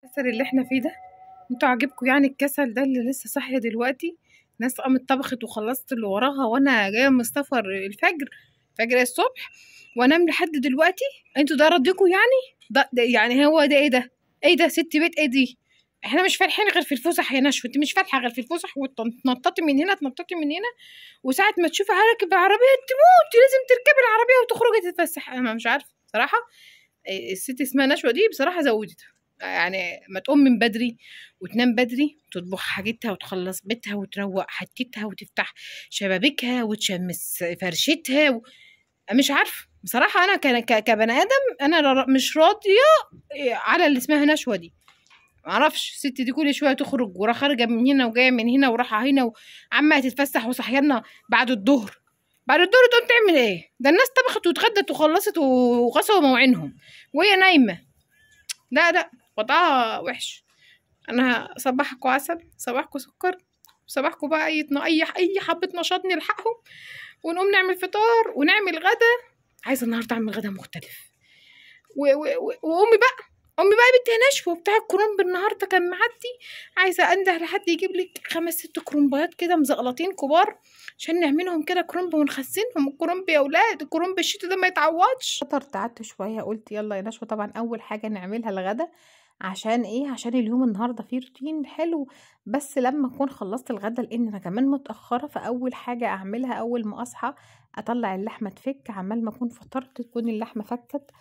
الكسل اللي احنا فيه ده، انتوا عاجبكم يعني الكسل ده اللي لسه صاحيه دلوقتي؟ ناس قامت طبخت وخلصت اللي وراها وانا جايه من السفر فجر الصبح وانام لحد دلوقتي. انتوا ده ردكم يعني؟ ده يعني هو ده ايه ده؟ ايه ده ست بيت ايه دي؟ احنا مش فالحين غير في الفسح يا نشوى، انت مش فالحه غير في الفسح وتنططي من هنا تنططي من هنا، وساعه ما تشوفي راكب عربيه تموت لازم تركبي العربيه وتخرجي تتفسحي. انا مش عارفه صراحه. الست اسمها نشوى دي بصراحه زودت، يعني ما تقوم من بدري وتنام بدري وتطبخ حاجتها وتخلص بيتها وتروق حتتها وتفتح شبابيكها وتشمس فرشتها مش عارفه بصراحه. انا كبني ادم انا مش راضيه على اللي اسمها نشوى دي. معرفش الست دي كل شويه تخرج ورا خارجه من هنا وجايه من هنا وراحه هنا وعماله تتفسح وصحيانا بعد الظهر. بعد الظهر تقوم تعمل ايه؟ ده الناس طبخت واتغدت وخلصت وغسلوا مواعينهم وهي نايمه. لا وضعها وحش. انا صباحكوا عسل، صباحكوا سكر، صباحكوا بقى اي حبه نشاط نلحقهم ونقوم نعمل فطار ونعمل غدا. عايزه النهارده اعمل غدا مختلف وامي بقى بنتي نشوى بتاع الكرنب النهارده كان معدي. عايزه انده لحد يجيب لك 5-6 كرنبات كده مزقلطين كبار عشان نعملهم كده كرنب ونخزنهم. الكرنب يا ولاد، الكرنب الشتا ده ما يتعوضش. قعدت شويه قلت يلا يا نشوى طبعا اول حاجه نعملها الغدا. عشان ايه؟ عشان اليوم النهارده فيه روتين حلو، بس لما اكون خلصت الغدا لان انا كمان متاخره، فاول حاجه اعملها اول ما اصحى اطلع اللحمه تفك، عمال ما اكون فطرت تكون اللحمه فكت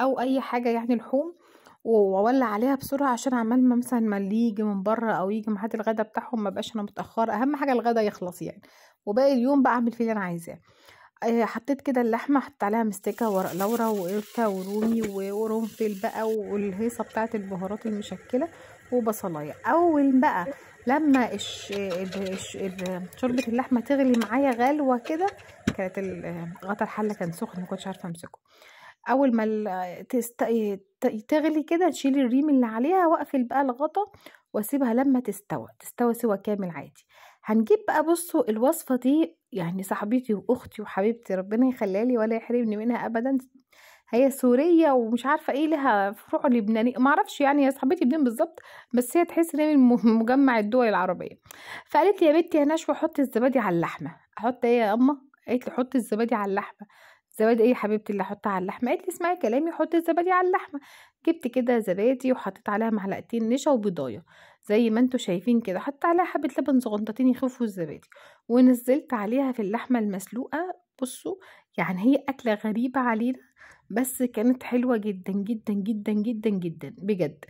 او اي حاجه يعني لحوم، واولع عليها بسرعه عشان عمال ما مثلا ما اللي يجي من بره او يجي محل الغدا بتاعهم ما بقاش انا متاخره. اهم حاجه الغدا يخلص يعني، وباقي اليوم بقى اعمل فيه اللي انا عايزاه. حطيت كده اللحمه، حطيت عليها مستكه ورق لورا وقرفه ورومي وقرنفل بقى والهيصه بتاعه البهارات المشكله وبصلايه. اول بقى لما شوربه اللحمه تغلي معايا غلوه كده، كانت غطا الحله كان سخن ما كنتش عارفه امسكه. اول ما تغلي كده تشيلي الريم اللي عليها واقفل بقى الغطا واسيبها لما تستوى سوا كامل عادي. هنجيب بقى بصوا الوصفه دي، يعني صاحبتي واختي وحبيبتي ربنا يخليها لي ولا يحرمني منها ابدا، هي سوريه ومش عارفه ايه لها فروع لبنانيه ما اعرفش يعني، هي صاحبتي منين بالظبط بس هي تحس ان هي من مجمع الدول العربيه. فقالت لي يا بنتي يا نشوى حطي الزبادي على اللحمه. احط ايه يا اما؟ قالت لي حطي الزبادي على اللحمه. زبادي ايه يا حبيبتي اللي احطها على اللحمه؟ قالت لي اسمعي كلامي حطي الزبادي على اللحمه. جبت كده زبادي وحطيت عليها معلقتين نشا وبيضايه زي ما انتوا شايفين كده، حطيت عليها حبه لبن صغنطتين يخفوا الزبادي ونزلت عليها في اللحمه المسلوقه. بصوا يعني هي اكله غريبه علينا بس كانت حلوه جدا جدا جدا جدا جدا بجد.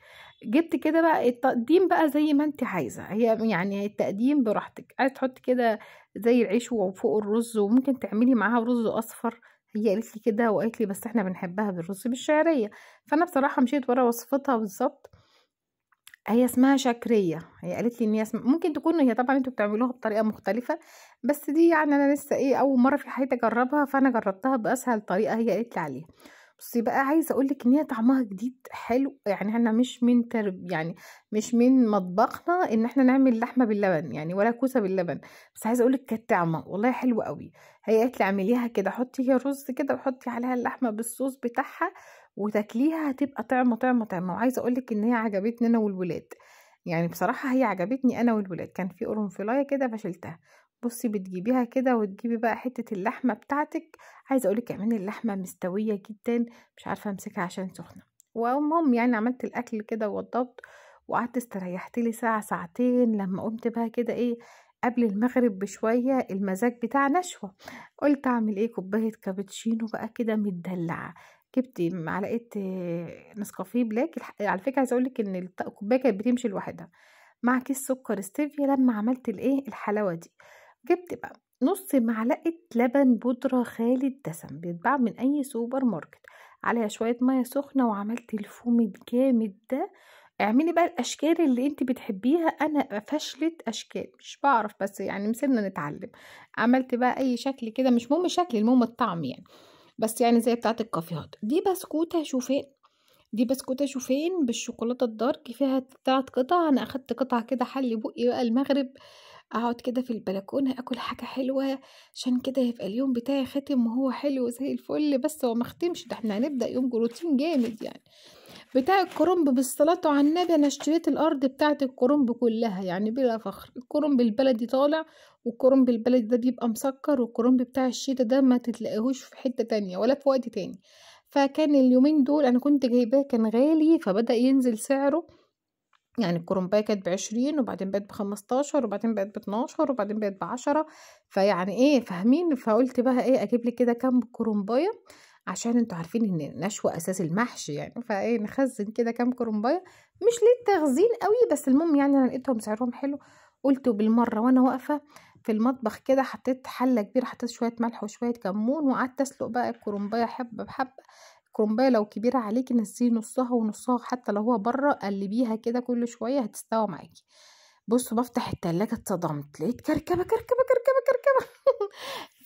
جبت كده بقى التقديم بقى زي ما انت عايزه، هي يعني التقديم براحتك، عايز تحط كده زي العيش وفوق الرز وممكن تعملي معاها رز اصفر. هي قالت لي كده وقالت لي بس احنا بنحبها بالرز بالشعريه، فانا بصراحه مشيت ورا وصفتها بالظبط. هي اسمها شكريه، هي قالت لي ان هي ممكن تكون هي طبعا انتوا بتعملوها بطريقه مختلفه، بس دي يعني انا لسه ايه اول مره في حياتي اجربها، فانا جربتها باسهل طريقه هي قالت لي عليها. بصي بقى عايزه اقول لك ان هي طعمها جديد حلو، يعني احنا مش من يعني مش من مطبخنا ان احنا نعمل لحمه باللبن يعني ولا كوسه باللبن، بس عايزه اقول لك كانت طعمه والله حلوه قوي. هي قالت لي اعمليها كده، حطي هي رز كده وحطي عليها اللحمه بالصوص بتاعها وتاكليها هتبقى طعمه طعمه طعمه. وعايزه اقول لك ان هي عجبتني انا والولاد، يعني بصراحه هي عجبتني انا والولاد. كان في قرنفلايه كده فشلتها. بصي بتجيبيها كده وتجيبي بقى حته اللحمه بتاعتك، عايزه اقولك كمان اللحمه مستويه جدا، مش عارفه امسكها عشان سخنه. والمهم يعني عملت الاكل كده ووضبت وقعدت استريحت لي ساعه ساعتين. لما قمت بقى كده ايه قبل المغرب بشويه المزاج بتاع نشوه، قلت اعمل ايه كوبايه كابتشينو بقى كده متدلعه. جبت معلقه نسكافيه بلاك، على فكره عايزه اقولك ان الكوبايه كانت بتمشي لوحدها، مع كيس سكر ستيفيا. لما عملت الايه الحلاوه دي جبت بقى نص معلقة لبن بودرة خالي الدسم بيتباع من أي سوبر ماركت، عليها شوية مية سخنة، وعملت الفوم الجامد ده. اعملي بقى الأشكال اللي انت بتحبيها، أنا فشلت أشكال مش بعرف بس يعني مسيرنا نتعلم. عملت بقى أي شكل كده مش مهم الشكل المهم الطعم يعني، بس يعني زي بتاعة الكافيهات. دي بسكوتة شوفان بالشوكولاتة الدارك فيها 3 قطع. أنا أخدت قطعة كده حل بقي بقى المغرب، اقعد كده في البلكونه اكل حاجه حلوه عشان كده يبقى اليوم بتاعي ختم وهو حلو زي الفل. بس هو مختمش، ده احنا هنبدا يوم روتين جامد يعني. بتاع الكرنب بالصلاة على النبي، انا اشتريت الارض بتاعت الكرنب كلها يعني بلا فخر. الكرنب البلدي طالع، والكرنب البلدي ده بيبقى مسكر، والكرنب بتاع الشتا ده ما تتلاقيهوش في حتة تانية ولا في وقت تاني. فكان اليومين دول انا كنت جايباه كان غالي، فبدأ ينزل سعره. يعني الكرنباية كانت ب20، وبعدين بقت ب15، وبعدين بقت ب12، وبعدين بقت ب10. فيعني ايه فاهمين؟ فقلت بقى ايه اجيب لي كده كام كرنباية، عشان انتوا عارفين ان النشوة اساس المحشي يعني. فايه نخزن كده كام كرنباية، مش للتخزين قوي، بس المهم يعني انا لقيتهم سعرهم حلو. قلت بالمرة وانا واقفة في المطبخ كده، حطيت حلة كبيرة، حطيت شوية ملح وشوية كمون، وقعدت اسلق بقى الكرنباية حبة بحبة. الكرنباية لو كبيرة عليكي نسيه نصها ونصها، حتى لو هو بره قلبيها كده كل شوية هتستوى معاكي. بصوا بفتح التلاجة اتصدمت، لقيت كركبة كركبة كركبة كركبة.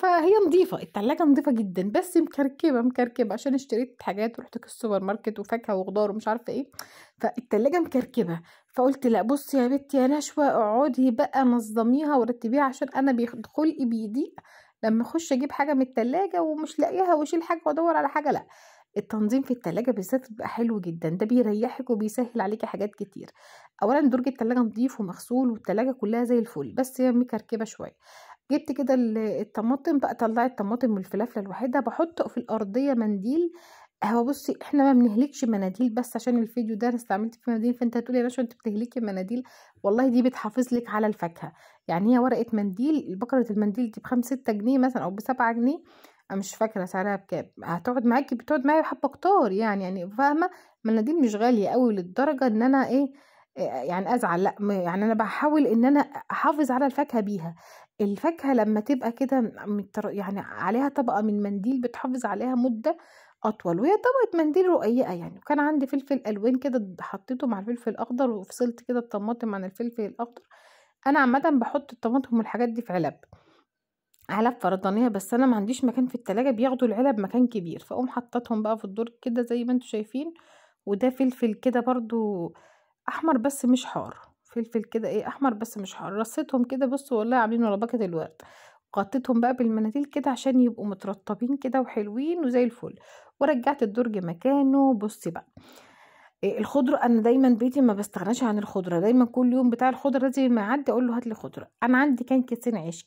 فهي نظيفة، التلاجة نظيفة جدا، بس مكركبة مكركبة عشان اشتريت حاجات ورحت السوبر ماركت وفاكهة وخضار ومش عارفة ايه. فالتلاجة مكركبة. فقلت لا بصي يا بنتي يا نشوى، اقعدي بقى نظميها ورتبيها، عشان انا خلقي بيضيق لما اخش اجيب حاجة من التلاجة ومش لاقيها واشيل حاجة وادور على حاجة. لا، التنظيم في التلاجة بالذات بيبقى حلو جدا، ده بيريحك وبيسهل عليكي حاجات كتير. اولا درج التلاجة نضيف ومغسول، والتلاجة كلها زي الفل، بس هي مكركبة شوية. جبت كده الطماطم بقى، طلعت الطماطم والفلافل الوحيدة، بحط في الأرضية منديل. هو بصي احنا ما بنهلكش مناديل، بس عشان الفيديو ده انا استعملت فيه مناديل، فانت هتقولي يا باشا انت بتهلكي مناديل. والله دي بتحافظ لك على الفاكهة. يعني هي ورقة منديل، بكرة المنديل دي ب5-6 جنيه مثلا او ب7 جنيه. انا مش فاكرة سعرها بكام، هتقعد معاكي بتقعد معايا حبة كتار يعني فاهمة. مناديل مش غالية قوي للدرجة ان انا ايه يعني ازعل، لا يعني انا بحاول ان انا احافظ على الفاكهة بيها. الفاكهة لما تبقى كده يعني عليها طبقة من منديل بتحافظ عليها مدة أطول، وهي طبقة منديل رقيقة يعني. وكان عندي فلفل ألوان كده حطيته مع الفلفل الأخضر، وفصلت كده الطماطم عن الفلفل الأخضر. أنا عامة بحط الطماطم والحاجات دي في علب فردانية، بس أنا ما عنديش مكان في التلاجة بياخدوا العلب مكان كبير، فأقوم حطتهم بقى في الدور كده زي ما انتوا شايفين. وده فلفل كده برضو احمر بس مش حار، فلفل كده ايه احمر بس مش حار، رصيتهم كده بصوا والله عاملين ولا باكت الورد. غطيتهم بقى بالمناديل كده عشان يبقوا مترطبين كده وحلوين وزي الفل. ورجعت الدرج مكانه. بصي بقى الخضرة، انا دايما بيتي ما بستغناش عن الخضرة، دايما كل يوم بتاع الخضرة لازم ما يعدي اقول له هات لي خضرة. انا عندي كان كيسين عيش،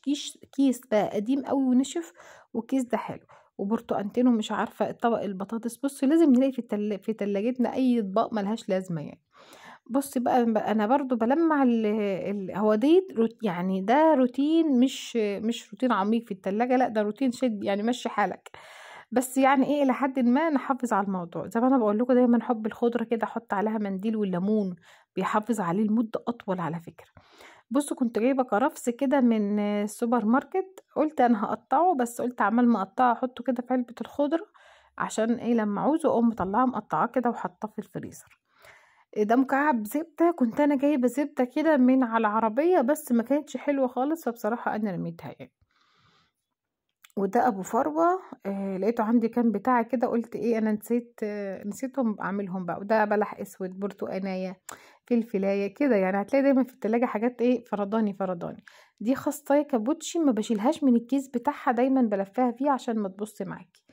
كيس بقى قديم قوي ونشف، وكيس ده حلو، وبرتقانتين، ومش عارفة طبق البطاطس. بصي لازم نلاقي في تلاجتنا اي اطباق ملهاش لازمة يعني. بصي بقى انا برضو بلمع هو دي يعني ده روتين، مش روتين عميق في التلاجة، لا ده روتين شد يعني مشي حالك. بس يعني ايه الى حد ما نحافظ على الموضوع، زي ما انا بقول لكم دايما حب الخضره كده احط عليها منديل والليمون، بيحافظ عليه المده اطول على فكره. بصوا كنت جايبه كرفس كده من السوبر ماركت، قلت انا هقطعه، بس قلت عمال ما اقطعه احطه كده في علبه الخضره، عشان ايه لما عاوزه اقوم مطلعه مقطعاه كده وحطاه في الفريزر. ده مكعب زبدة، كنت انا جايبة زبدة كده من على العربية، بس ما كانتش حلوة خالص، فبصراحة انا رميتها يعني. وده ابو فروة، لقيته عندي كان بتاع كده، قلت ايه انا نسيتهم اعملهم بقى. وده بلح اسود، برتقانية، فلفلاية كده يعني. هتلاقي دايما في التلاجة حاجات ايه فرداني فرداني. دي خاصة كابوتشي ما بشيلهاش من الكيس بتاعها، دايما بلفها فيه عشان ما تبص معاكي.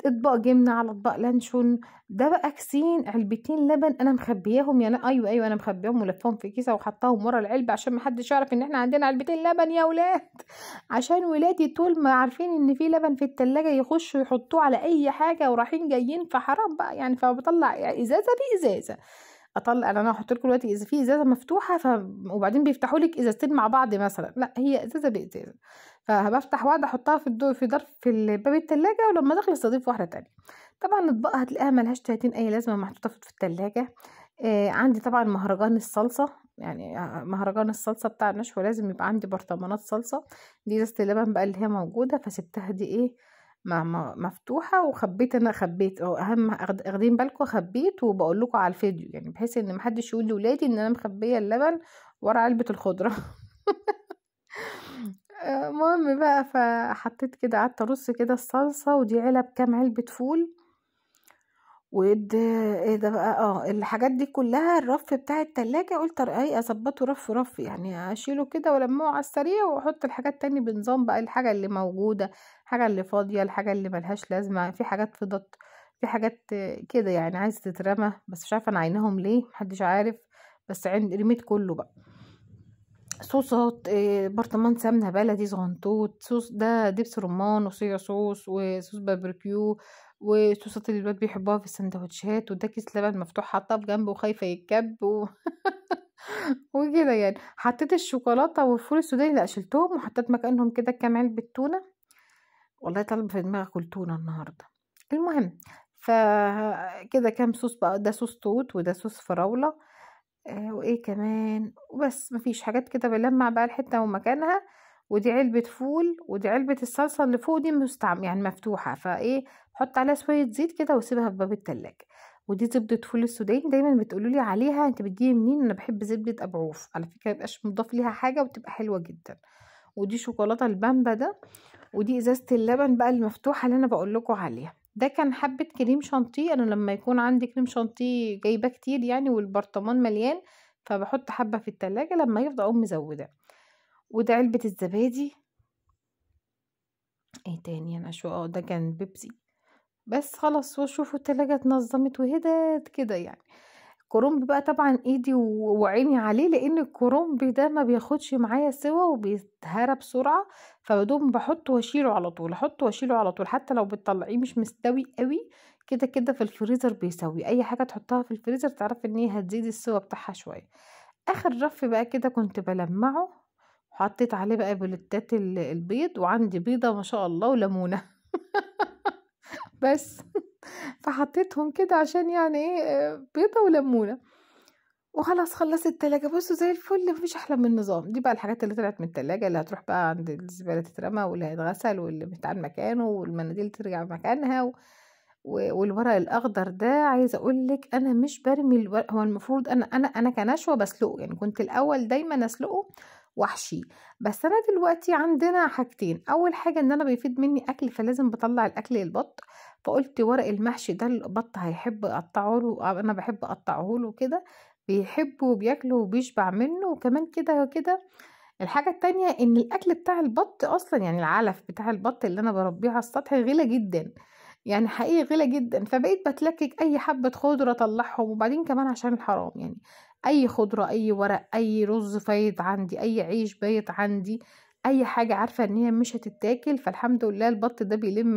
اطباق جبنه على اطباق لانشون. ده بقى كيسين علبتين لبن انا مخبياهم يعني، ايوه انا مخبياهم ولفهم في كيسه وحطاهم ورا العلبه عشان ما حدش يعرف ان احنا عندنا علبتين لبن يا ولاد. عشان ولادي طول ما عارفين ان في لبن في التلاجة يخشوا يحطوه على اي حاجه ورايحين جايين، فحرام بقى يعني. فبطلع يعني ازازه بازازه، اطلع انا هحط لكم دلوقتي اذا في ازازه مفتوحه وبعدين بيفتحوا لك ازازتين مع بعض مثلا، لا هي ازازه بازازه. فبفتح واحده احطها في ظرف في باب التلاجة، ولما تخلص اضيف واحده تانية. طبعا اطباق هتلاقيها ملهاش 30 اي لازمه محطوطه في التلاجة. عندي طبعا مهرجان الصلصه يعني، مهرجان الصلصه بتاع النشوه لازم يبقى عندي برطمانات صلصه. دي ازازه اللبن بقى اللي هي موجوده، فسبتها دي ايه مفتوحة، وخبيت انا خبيت اهم اخدين بالكم خبيت، وبقول لكم على الفيديو يعني بحيث ان محدش يقول لولادي ان انا مخبية اللبن ورا علبة الخضرة. المهم بقى فحطيت كده، قعدت ارص كده الصلصة، ودي علب كام علبة فول. ايه ده بقى الحاجات دي كلها الرف بتاع التلاجة، قلت ايه اظبطه رف يعني اشيله كده ولمعه على السريع، واحط الحاجات تاني بنظام بقى، الحاجة اللي موجودة، الحاجة اللي فاضية، الحاجة اللي ملهاش لازمة، في حاجات فضت في حاجات كده يعني عايزة تترمى، بس مش عارفة انا عيناهم ليه، محدش عارف. بس رميت كله بقى. صوصات، برطمان سمنة بلدي صغنطوط، صوص ده دبس رمان وصويا صوص وصوص باربيكيو، وصوصات اللي الولاد بيحبوها في السندوتشات، وده كيس لبن مفتوح حاطاه بجنبه وخايفة يتكب وكده يعني. حطيت الشوكولاتة والفول السوداني، لا شلتهم وحطيت مكانهم كده كام علبة تونة. والله طالب في دماغي اكل تونة النهاردة. المهم، فكده كام صوص بقى، ده صوص توت وده صوص فراولة، وايه كمان، وبس مفيش حاجات كده. بلمع بقى الحتة ومكانها. ودي علبة فول، ودي علبة الصلصة اللي فوق دي يعني مفتوحة، فايه بحط عليها شوية زيت كده واسيبها في باب التلاجة. ودي زبدة فول السوداني، دايما بتقولوا لي عليها انت بتجيبي منين، انا بحب زبدة ابو عوف على فكرة، ميبقاش مضاف ليها حاجة وبتبقى حلوة جدا. ودي شوكولاتة البامبا ده. ودي ازازة اللبن بقى المفتوحة اللي انا بقول لكم عليها. ده كان حبة كريم شانتيه، انا لما يكون عندي كريم شانتيه جايباه كتير يعني والبرطمان مليان، فبحط حبة في التلاجة، لما يفضى اقوم مزودة. وده علبة الزبادي. ايه تاني انا شو ده كان بيبسي. بس خلاص، وشوفوا التلاجة اتنظمت وهدت كده يعني. كرنب بقى طبعا ايدي وعيني عليه، لان الكرنب ده ما بياخدش معايا سوا وبيتهرى بسرعه، فبدوم بحطه واشيله على طول، احطه واشيله على طول، حتى لو بتطلعيه مش مستوي قوي كده كده في الفريزر بيسوي. اي حاجه تحطها في الفريزر تعرف ان هي هتزيد السوا بتاعها شويه. اخر رف بقى كده كنت بلمعه، حطيت عليه بقى بلتات البيض، وعندي بيضه ما شاء الله وليمونه بس فحطيتهم كده عشان يعني ايه، بيضه وليمونه. وخلاص خلصت التلاجة، بصوا زي الفل، مفيش احلى من النظام. دي بقى الحاجات اللي طلعت من التلاجة اللي هتروح بقى عند الزبالة تترمى، واللي هيتغسل، واللي بتاع مكانه، والمناديل ترجع مكانها والورق الاخضر ده، عايزه اقول لك انا مش برمي الورق. هو المفروض انا كنشوه بسلقه يعني، كنت الاول دايما اسلقه واحشيه. بس انا دلوقتي عندنا حاجتين، اول حاجه ان انا بيفيد مني اكل، فلازم بطلع الاكل للبط، فقلت ورق المحشي ده البط هيحب اقطعه له، انا بحب اقطعه له كده، بيحبه وبياكله وبيشبع منه، وكمان كده وكده. الحاجة التانية ان الاكل بتاع البط اصلا يعني العلف بتاع البط اللي انا بربيه على السطح غالي جدا، يعني حقيقي غالي جدا، فبقيت بتلكك اي حبة خضرة اطلعهم. وبعدين كمان عشان الحرام يعني، اي خضرة، اي ورق، اي رز فايض عندي، اي عيش بايت عندي، اي حاجة عارفة ان هي مش هتتاكل، فالحمد لله البط ده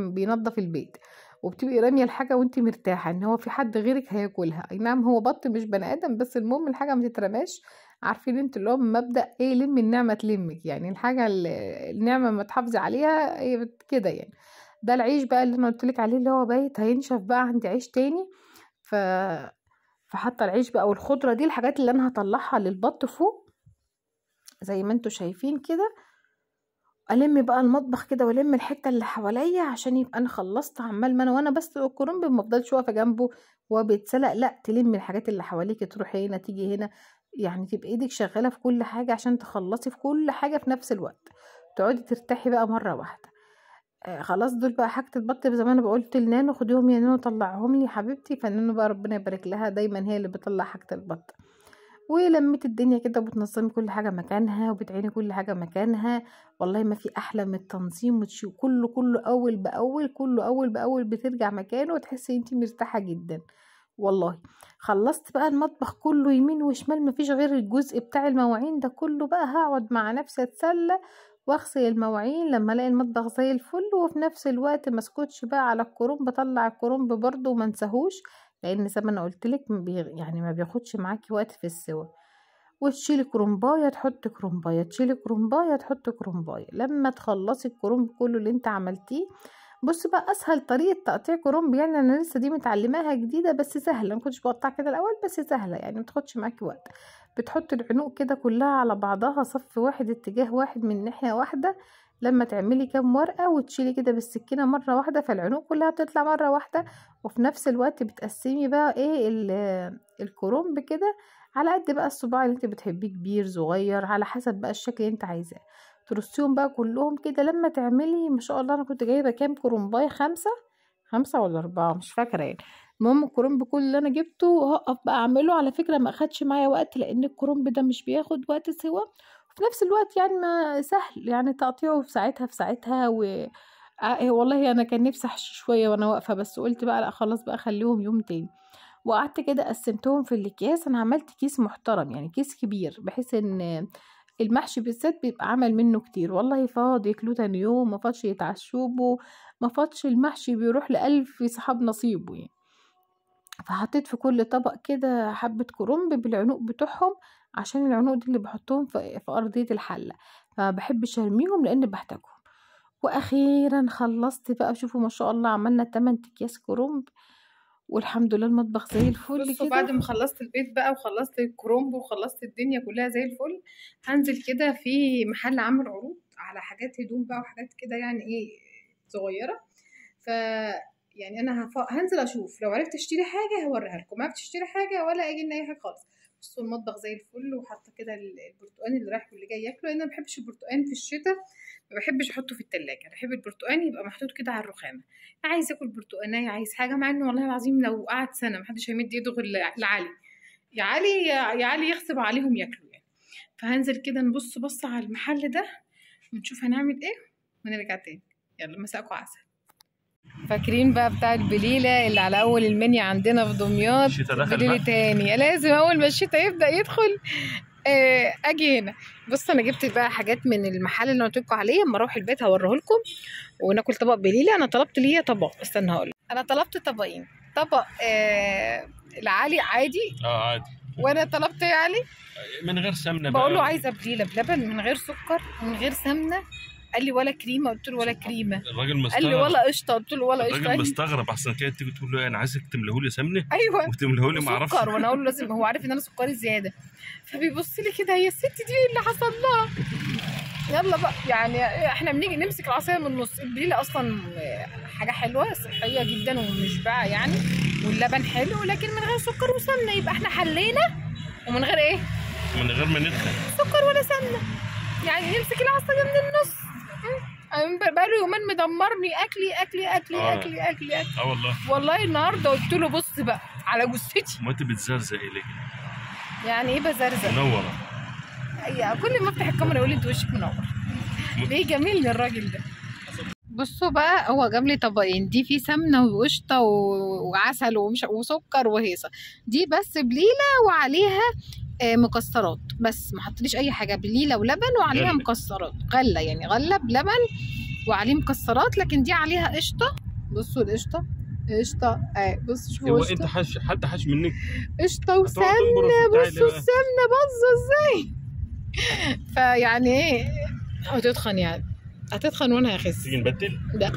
بينظف البيت، وبتبقي رامية الحاجة وانتي مرتاحة ان هو في حد غيرك هياكلها. اي نعم هو بط مش بني ادم، بس المهم الحاجة ما تترماش. عارفين انتوا اللي هو مبدأ ايه، لم النعمة تلمك، يعني الحاجة النعمة ما تحافظي عليها هي كده يعني. ده العيش بقى اللي انا قلتلك عليه اللي هو بايت هينشف، بقى عندي عيش تاني. ف فحاطه العيش بقى والخضره دي الحاجات اللي انا هطلعها للبط فوق زي ما انتوا شايفين كده. الم بقى المطبخ كده والم الحته اللي حواليا عشان يبقى انا خلصت. عمال ما انا بس الكرنب ما افضلش واقفه جنبه وهو بيتسلق، لا تلمي الحاجات اللي حواليك، تروحي هنا تيجي هنا، يعني تبقى ايدك شغاله في كل حاجه عشان تخلصي في كل حاجه في نفس الوقت، تقعدي ترتاحي بقى مره واحده. خلاص دول بقى حاجة البط، زي ما انا بقولت لنانو خديهم يا نانو طلعهم لي حبيبتي، فنانو بقى ربنا يبارك لها دايما هي اللي بتطلع حاجة البط. ولميت الدنيا كده وبتنظمي كل حاجة مكانها وبتعيني كل حاجة مكانها. والله ما في احلى من التنظيم، وتشيل كله اول باول، كله اول باول بترجع مكانه وتحسي انتي مرتاحة جدا والله. خلصت بقى المطبخ كله يمين وشمال، مفيش غير الجزء بتاع المواعين ده كله بقى، هقعد مع نفسي اتسلى واغسل المواعين لما الاقي المطبخ زي الفل، وفي نفس الوقت مسكوتش بقى على الكرنب، بطلع الكرنب برضو وما انساهوش، لان زي ما انا قلتلك يعني ما بياخدش معاكي وقت في السوا. وتشيلي كرنبايه تحطي كرنبايه، تشيلي كرنبايه تحطي كرنبايه، لما تخلصي الكرنب كله اللي انت عملتيه. بص بقى اسهل طريقه تقطيع كرنب، يعني انا لسه دي متعلماها جديده بس سهله، ما كنتش بقطع كده الاول بس سهله يعني ما تاخدش معاكي وقت. بتحطي العنق كده كلها على بعضها صف واحد اتجاه واحد من ناحيه واحده، لما تعملي كام ورقه وتشيلي كده بالسكينه مره واحده، فالعنق كلها بتطلع مره واحده. وفي نفس الوقت بتقسمي بقى ايه الكرنب كده على قد بقى الصباع اللي انت بتحبيه، كبير صغير على حسب بقى الشكل اللي انت عايزاه، ترصيهم بقى كلهم كده. لما تعملي ما شاء الله، انا كنت جايبه كام كرنبايه، خمسة ولا اربعة مش فاكره يعني. المهم الكرنب كل اللي انا جبته هقف بقى اعمله، على فكره ما اخدش معايا وقت، لان الكرنب ده مش بياخد وقت سوا، وفي نفس الوقت يعني ما سهل يعني تقطيعه في ساعتها والله انا كان نفسي احشي شويه وانا واقفه، بس قلت بقى لا خلاص بقى خليهم يوم تاني. وقعدت كده قسمتهم في الاكياس. انا عملت كيس محترم يعني كيس كبير، بحيث ان المحشي بالذات بيبقى عمل منه كتير. والله فاض ياكلوه تاني يوم، ما فاضش يتعشوبه، ما فاضش المحشي بيروح لألف صحاب نصيبه يعني. فحطيت في كل طبق كده حبة كرنب بالعنق بتوعهم، عشان العنق دي اللي بحطهم في أرضية الحلة، فما بحبش ارميهم لأن بحتاجهم. وأخيرا خلصت بقى. شوفوا ما شاء الله عملنا 8 أكياس كرنب، والحمد لله المطبخ زي الفل كده. بعد ما خلصت البيت بقى وخلصت الكرنب وخلصت الدنيا كلها زي الفل، هنزل كده في محل عامل عروض على حاجات هدوم بقى وحاجات كده يعني ايه صغيرة. ف يعني انا هنزل اشوف، لو عرفت اشتري حاجه هوريها لكم، ما عرفتش اشتري حاجه ولا اجي لنا اي حاجه خالص. بصوا المطبخ زي الفل، وحاطه كده البرتقال اللي رايح واللي جاي ياكله، لان انا ما بحبش البرتقال في الشتاء، ما بحبش احطه في التلاجة. بحب البرتقال يبقى محطوط كده على الرخامه، عايز ياكل برتقانيه عايز حاجه، مع انه والله العظيم لو قعد سنه محدش هيمد ايده غير لعلي، يا علي يا علي يغصب عليهم ياكلوا يعني. فهنزل كده نبص بص على المحل ده ونشوف هنعمل ايه ونرجع تاني. يلا مساءكم عسل. فاكرين بقى بتاع البليله اللي على اول المنيا عندنا في دمياط؟ بليله تاني لازم اول ما الشتاء يبدا يدخل اجي هنا. بصوا انا جبت بقى حاجات من المحل اللي قلت لكم عليه، اما اروح البيت هوريه لكم وناكل طبق بليله. انا طلبت ليا طبق، استنى هقول، انا طلبت طبقين، طبق العالي عادي عادي، وانا طلبت يا علي من غير سمنه. بقول له عايزه بليله بلبن من غير سكر من غير سمنه، قال لي ولا كريمه، قلت له ولا كريمه. الراجل مستغرب، قال لي ولا قشطه، قلت له ولا قشطه. الراجل مستغرب احسن كده تيجي تقول له انا عايزك تمليه لي سمنه، ايوه وتمليه لي ما اعرفش سكر، وانا اقول له لازم، هو عارف ان انا سكري زياده، فبيبص لي كده هي الست دي ايه اللي حصل لها. يلا بقى يعني احنا بنيجي نمسك العصايه من النص. البليله اصلا حاجه حلوه صحيه جدا ومشبعه يعني، واللبن حلو، لكن من غير سكر وسمنه، يبقى احنا حلينا. ومن غير ايه؟ من غير ما ندخل سكر ولا سمنه، يعني نمسك العصايه من النص. بقاله يومين مدمرني اكلي اكلي اكلي اكلي اكلي اكلي. والله النهارده قلت له بص بقى على جثتي. ما انت بتزرزق ليه؟ يعني ايه بزرزق؟ منوره. كل ما افتح الكاميرا يقول لي انت وشك منور. ليه جميل الراجل ده. بصوا بقى هو جاب لي طبقين، دي فيه سمنه وقشطه وعسل وسكر وهيصه، دي بس بليله وعليها مكسرات بس، ما حطليش اي حاجه، بليله ولبن وعليها مكسرات، غله يعني غله بلبن وعليه مكسرات، لكن دي عليها قشطه. بصوا القشطه قشطه بصوا شوفوا هو انت حد حش منك قشطه وسمنه. بصوا السمنه باظه ازاي. فيعني ايه هتتخن، يعني هتتخن وانا هخس. تيجي نبدل؟ لا